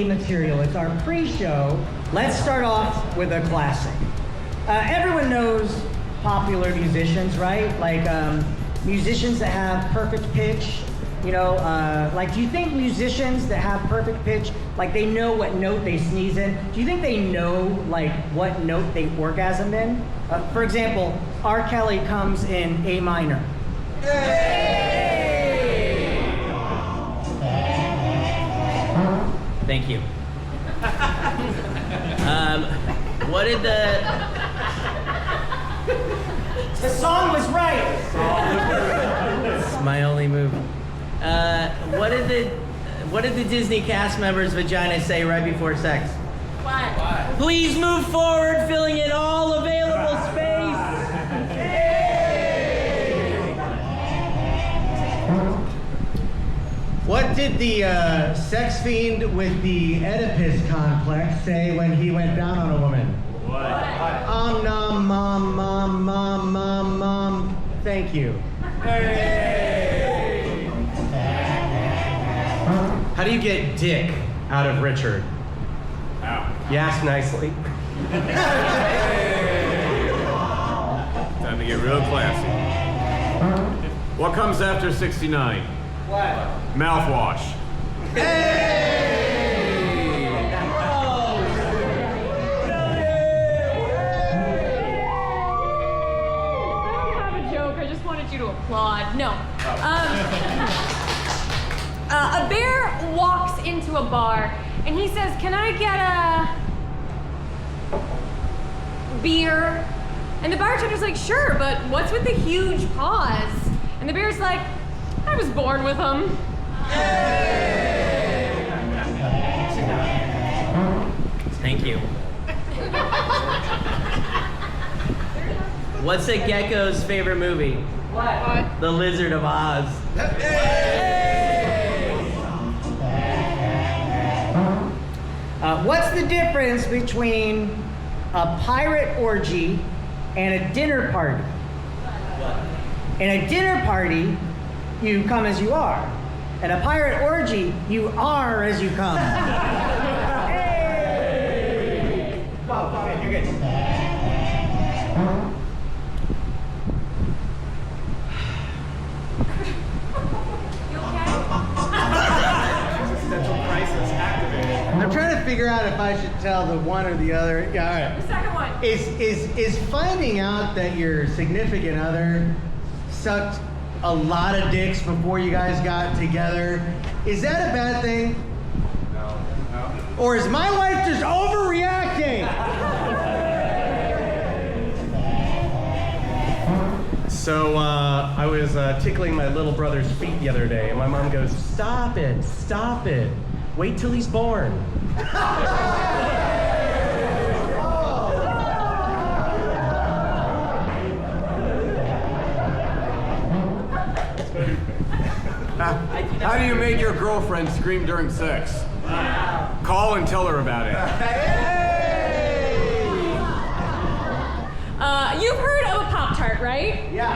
quality material. It's our pre-show. Let's start off with a classic. Everyone knows popular musicians, right? Like musicians that have perfect pitch. You know, like, do you think musicians that have perfect pitch, like they know what note they sneeze in? Do you think they know, like, what note they orgasm in? For example, R. Kelly comes in A minor. Yay! Thank you. What did the song was right. It's my only move. What did the Disney cast members' vagina say right before sex? What? Please move forward, filling in all available space. What did the sex fiend with the Oedipus complex say when he went down on a woman? What? Nom, mom, mom, mom, mom, mom. Thank you. Hey! How do you get dick out of Richard? How? You ask nicely. Time to get real classy. What comes after 69? What? Mouthwash. I just wanted you to applaud. No. A bear walks into a bar and he says, "Can I get a beer?" And the bartender's like, "Sure, but what's with the huge paws?" And the bear's like, "I was born with them." Thank you. What's a gecko's favorite movie? What? The Lizard of Oz. What's the difference between a pirate orgy and a dinner party? In a dinner party, you come as you are. In a pirate orgy, you are as you come. Hey! Wow, okay, you're good. Existential crisis activated. I'm trying to figure out if I should tell the one or the other. Yeah, all right. The second one. Is finding out that your significant other sucked a lot of dicks before you guys got together, is that a bad thing? No. Or is my wife just overreacting? So I was tickling my little brother's feet the other day, and my mom goes, "Stop it, stop it. Wait till he's born." How do you make your girlfriend scream during sex? Call and tell her about it. You've heard of a Pop-Tart, right? Yeah.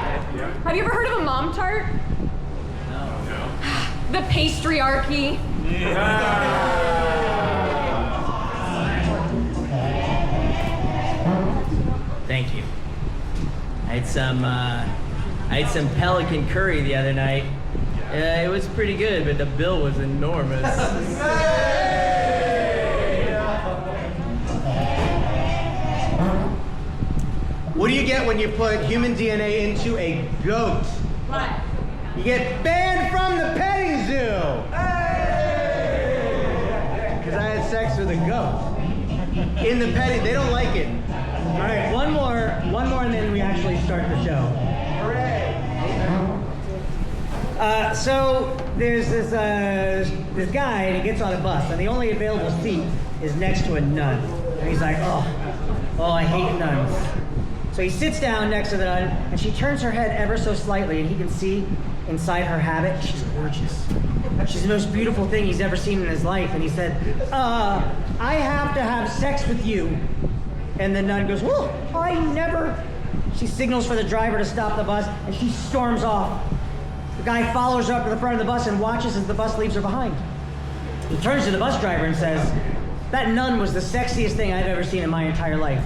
Have you ever heard of a Mom-Tart? No. The patriarchy. Thank you. I had some pelican curry the other night. It was pretty good, but the bill was enormous. What do you get when you put human DNA into a goat? What? You get banned from the petting zoo. Because I had sex with a goat. In the petting, they don't like it. All right, one more, and then we actually start the show. Hooray! So there's this guy, and he gets on a bus, and the only available seat is next to a nun. And he's like, oh, I hate nuns. So he sits down next to the nun, and she turns her head ever so slightly, and he can see inside her habit, she's gorgeous. She's the most beautiful thing he's ever seen in his life. And he said, I have to have sex with you. And the nun goes, well, I never. She signals for the driver to stop the bus, and she storms off. The guy follows her up to the front of the bus and watches as the bus leaves her behind. He turns to the bus driver and says, that nun was the sexiest thing I've ever seen in my entire life.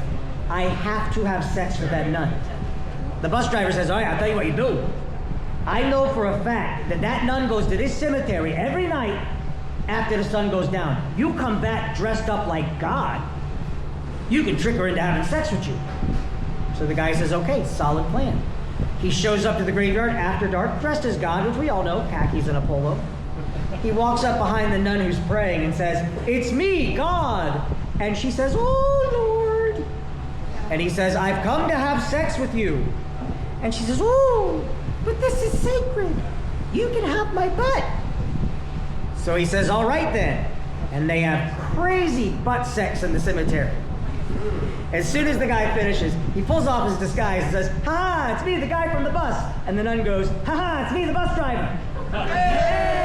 I have to have sex with that nun. The bus driver says, all right, I'll tell you what you do. I know for a fact that that nun goes to this cemetery every night after the sun goes down. You come back dressed up like God. You can trick her into having sex with you. So the guy says, okay, solid plan. He shows up to the graveyard after dark, dressed as God, which we all know, khakis and a polo. He walks up behind the nun who's praying and says, it's me, God. And she says, oh, Lord. And he says, I've come to have sex with you. And she says, oh, but this is sacred. You can have my butt. So he says, all right then. And they have crazy butt sex in the cemetery. As soon as the guy finishes, he pulls off his disguise and says, ha, it's me, the guy from the bus. And the nun goes, ha, it's me, the bus driver. Hey!